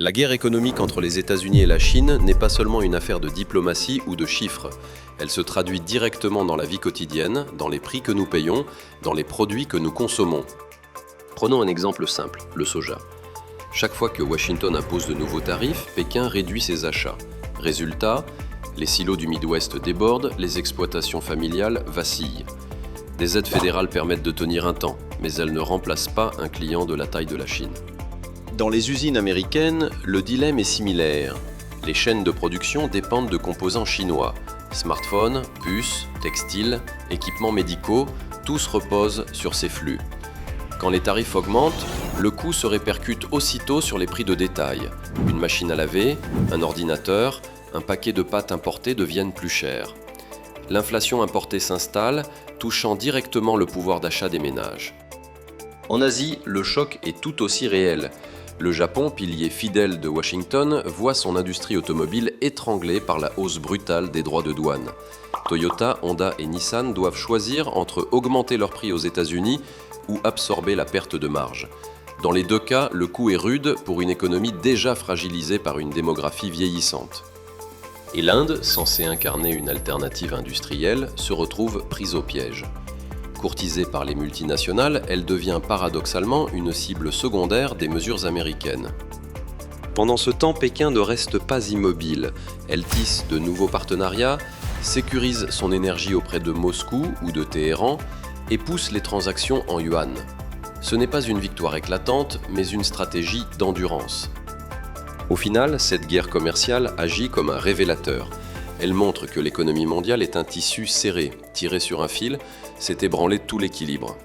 La guerre économique entre les États-Unis et la Chine n'est pas seulement une affaire de diplomatie ou de chiffres. Elle se traduit directement dans la vie quotidienne, dans les prix que nous payons, dans les produits que nous consommons. Prenons un exemple simple, le soja. Chaque fois que Washington impose de nouveaux tarifs, Pékin réduit ses achats. Résultat, les silos du Midwest débordent, les exploitations familiales vacillent. Des aides fédérales permettent de tenir un temps, mais elles ne remplacent pas un client de la taille de la Chine. Dans les usines américaines, le dilemme est similaire. Les chaînes de production dépendent de composants chinois. Smartphones, puces, textiles, équipements médicaux, tous reposent sur ces flux. Quand les tarifs augmentent, le coût se répercute aussitôt sur les prix de détail. Une machine à laver, un ordinateur, un paquet de pâtes importées deviennent plus chers. L'inflation importée s'installe, touchant directement le pouvoir d'achat des ménages. En Asie, le choc est tout aussi réel. Le Japon, pilier fidèle de Washington, voit son industrie automobile étranglée par la hausse brutale des droits de douane. Toyota, Honda et Nissan doivent choisir entre augmenter leurs prix aux États-Unis ou absorber la perte de marge. Dans les deux cas, le coup est rude pour une économie déjà fragilisée par une démographie vieillissante. Et l'Inde, censée incarner une alternative industrielle, se retrouve prise au piège. Courtisée par les multinationales, elle devient paradoxalement une cible secondaire des mesures américaines. Pendant ce temps, Pékin ne reste pas immobile. Elle tisse de nouveaux partenariats, sécurise son énergie auprès de Moscou ou de Téhéran et pousse les transactions en yuan. Ce n'est pas une victoire éclatante, mais une stratégie d'endurance. Au final, cette guerre commerciale agit comme un révélateur. Elle montre que l'économie mondiale est un tissu serré, tiré sur un fil, c'est ébranler tout l'équilibre.